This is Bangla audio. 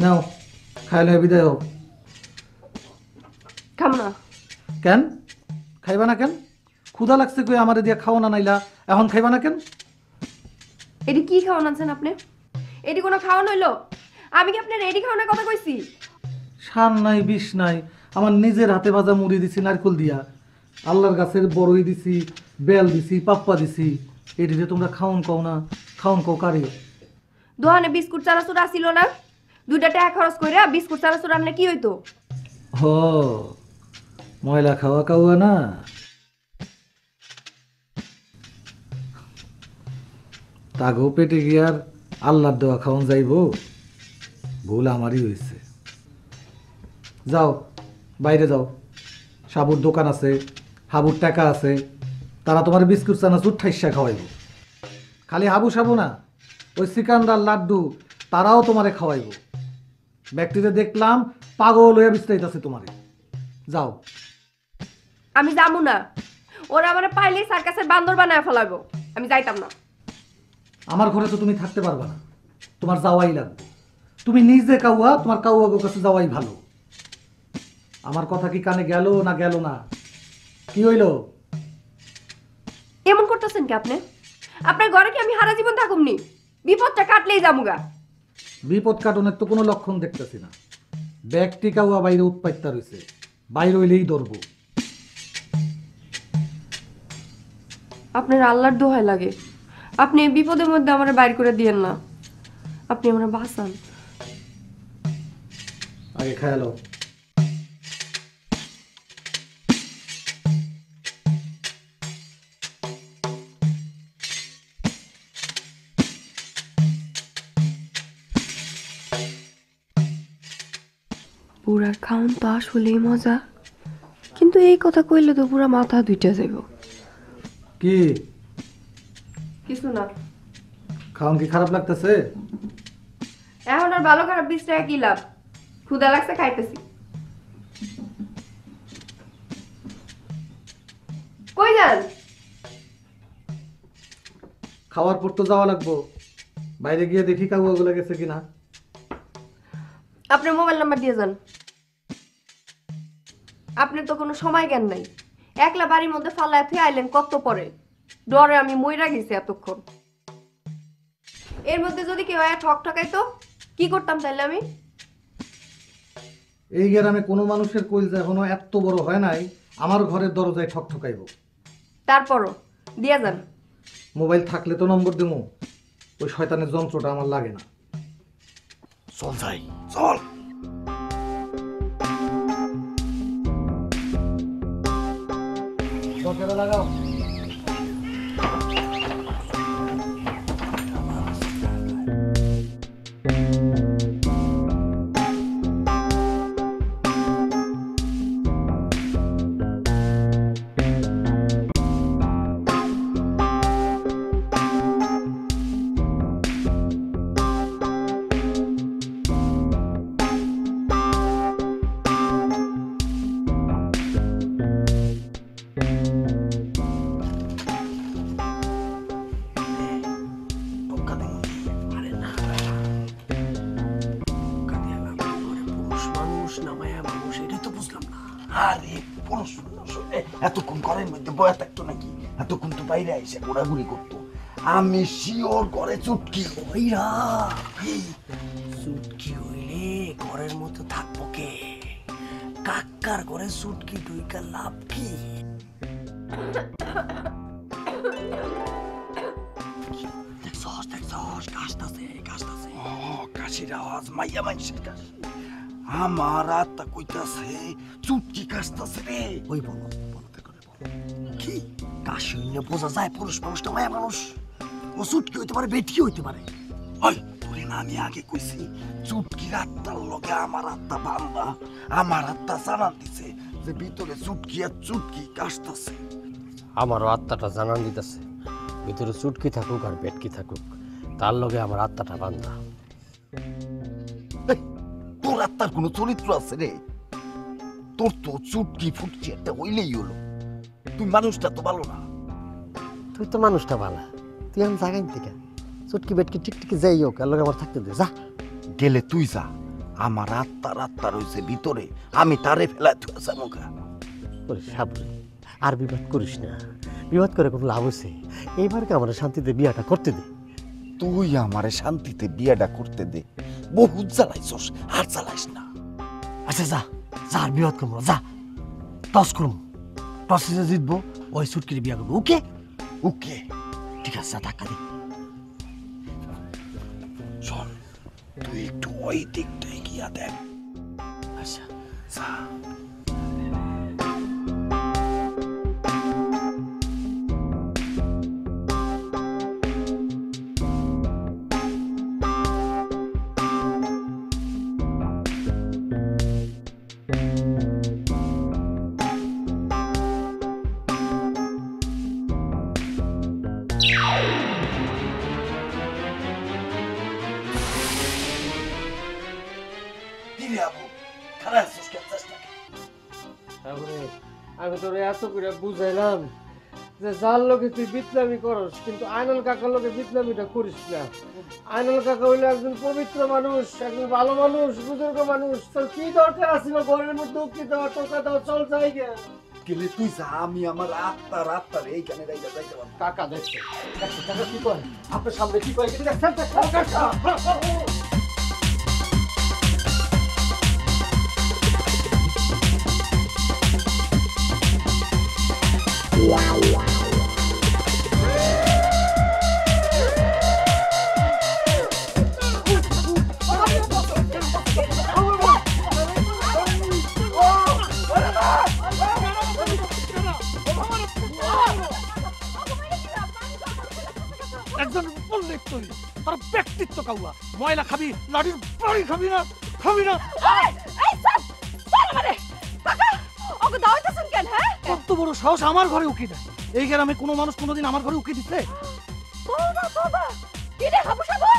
নাও খাইলে বিদায় হোক। খাম না। কেন খাইবা না কেন? ক্ষুধা লাগছে কই আমারে দিয়া খাও না নাইলা, এখন খাইবা না কেন? এটি কি খাওয়ান আনছেন আপনি? এটি কোনো খাওয়ান হইলো? আমি কি আপনার এটি খাওয়ানোর কথা কইছি? সার নাই বিষ নাই, আমার নিজের হাতে ভাজা মুড়ি দিছি নারকল দিয়া, আল্লাহর গাছের বড়ই দিছি, বেল দিছি, পাপ্পা দিছি, এটিতে তোমরা খাওন কও না? খাওন কও কারে? দোকানে বিস্কুট চানাচুর আসিল না? 2টা টাকা খরচ কইরা বিস্কুট চানাচুর আনলে কি হইতো? হ, ময়লা খাওয়া কাওয়া না। তাগো পেটে গিয়ার আল্লাহর দেওয়া খাওয়ান যাইব? ভুল আমারই হয়েছে। যাও বাইরে যাও, সাবুর দোকান আছে, হাবুর টাকা আছে, তারা তোমার বিস্কুট চানাচুর ঠাইসা খাওয়াইব। খালি হাবু সাবু না, ওই সিকান্দার লাড্ডু তারাও তোমারে খাওয়াইব। ব্যক্তিতে দেখলাম পাগল হইয়া বিস্তারিত তোমারে। যাও। আমি যামু না। ওরা আমারে পাইলেই সার্কাসের বান্দর বানায় ফেলাবো। আমি যাইতাম না। আমার ঘরে তো তুমি থাকতে পারবা না, তোমার যাওয়াই লাগবে। তুমি নিজে কাউয়া, তোমার কাউয়াগোর কাছে যাওয়াই ভালো। আমার কথা কি কানে গেল না গেল না? কি হইল? এমন করতেছেন কি আপনি? আপনার ঘরে কি আমি সারা জীবন থাকুমনি? বিপদটা কাটলেই যামুগা। বিপদ কাটনের তো কোনো লক্ষণ দেখতেছি না। ব্যক্তি কাউয়া বাইরে উৎপাইত্যা রয়েছে, বাইরে হইলেই ধরবো। আপনার আল্লাহর দোহাই লাগে, আপনি এই বিপদের মধ্যে আমার বাইর করে দিয়েন না। আপনি আমার বাঁচান। আগে খেয়ালো। বুড়ার খাউন তো আসলেই মজা, কিন্তু এই কথা কইলে তো পুরা মাথা দুইটা যাইব। কি কিছু না। খাওন কি খারাপ লাগতেছে? এখন আর ভালো খারাপ বিষটা কি লাভ? ক্ষুধা লাগছে, খাইতেছি। কই যান? খাওয়ার পর তো যাওয়া লাগবো, বাইরে গিয়ে দেখি কাউয়াগুলো গেছে কিনা। আপনার মোবাইল নাম্বার দিয়ে যান। আপনার তো কোনো সময় জ্ঞান নাই। একলা বাড়ির মধ্যে ফালায় থুয়ে আইলেন কত পরে। ডরে আমি মইরা গেছি এতক্ষণ। এর মধ্যে যদি কেউ ঠক ঠকাইতো কি করতাম তাহলে আমি? এই গ্রামে কোনো মানুষের কইলজা এখনো এত বড় হয় নাই আমার ঘরের দরজায় ঠকঠকাইব। তারপরও দিয়া যান। মোবাইল থাকলে তো নম্বর দেবো, ওই শয়তানের যন্ত্রটা আমার লাগে না। চল যাই, চল। দরজাটা লাগাও। টোকা দে। আরে না, টোকা দিয়ে লাভ কি করে? পুরুষ মানুষ না মায়া মানুষ, এটাই তো বুঝলাম না। আরে পুরুষ মানুষ এতক্ষণ ঘরের মধ্যে বয়া থাকতো নাকি? এতক্ষণ তো বাইরে এসে ঘোরাঘুরি করতো। আমি শিওর ঘরে চুটকি হইরা, চুটকি হইলে ঘরের মধ্যে থাকবো কে? কাকার ঘরে চুটকি ঢুইকা লাভ কি? দেখছস দেখছস, কাশতাছে কাশতাছে। ও কাশির আওয়াজ, মাইয়া মানুষের কাশি। আমার আত্মা কইতাছে চুটকি কাশতাছে রে। ওই বলো বলতে করে বলো কি? কাশি হইলে বোঝা যায় পুরুষ মানুষ না মায়া মানুষ। ও চুটকি হইতে পারে, বেটি হইতে পারে। ওই তোরে না আমি আগে কইছি, চুটকির আত্মার লগে আমার আত্মা বান্ধা। আমার আত্মা জানান দিছে যে ভিতরে চুটকি আর চুটকি কাশতাছে। আমারও আত্মাটা জানান দিতেছে ভিতরে চুটকি থাকুক আর পেটকি থাকুক, তার লগে আমার আত্মাটা বান্ধা। এই, তোর আত্মার কোনো চরিত্র আছে রে? তোর তো চুটকি ফুটকি একটা হইলেই হলো। তুই মানুষটা তো ভালো না। তুই তো মানুষটা ভালা, তুই আমি জাগাইন থেকে চুটকি বেটকি টিকটিকি যাই হোক, এর লগে আমার থাকতে দে যা। গেলে তুই যা, আমার আত্মা রয়েছে ভিতরে, আমি তারে ফেলা তুই মুখা। ওরে সাবরে, আর বিবাদ করিস না, বিবাদ করে কোনো লাভ হয়েছে? এইবারকে আমার শান্তিতে বিয়াটা করতে দে। তুই আমারে শান্তিতে বিয়াটা করতে দে, বহুত জ্বালাইছস, আর জ্বালাইস না। আচ্ছা যা যা, আর বিবাদ করবো না, যা টস করবো, টসে যে জিতবো ওই সুটকির বিয়া করবো। ওকে ওকে, ঠিক আছে, যা টাকা দে। শোন, তুই একটু ওই দিকটাই গিয়া দেখ। আচ্ছা যা। দিবি আবু, খারাপ আছিস কেন? চেষ্টা কর। তারপরে আমি তোরে এত করে বুঝাইলাম যে যার লোকে তুই বিপ্লবী করস, কিন্তু আইনুল কাকার লোকে বিপ্লবীটা করিস না। আইনুল কাকা হইলো একজন পবিত্র মানুষ, একজন ভালো মানুষ, বুজুর্গ মানুষ। তোর কি দরকার আছিল ঘরের মধ্যে উকি দেওয়া, টোকা দেওয়া? চল যাই গে। গেলে তুই যা, আমি আমার আত্মার এইখানে রাইখা যাইতে পারবো। কাকা দেখছে কাকা কি করে, আপনার সামনে কি করে দেখছেন? একজন বললেই তুই তার ব্যক্তিত্ব কাউয়া, ময়লা খাবি, লাঠির বাড়ি খাবি না, খাবি না। কত বড় সাহস আমার ঘরে উকি দেয়! এই গ্রামে কোনো মানুষ কোনোদিন আমার ঘরে উকি দিচ্ছে? কি রে হাবু সাবু,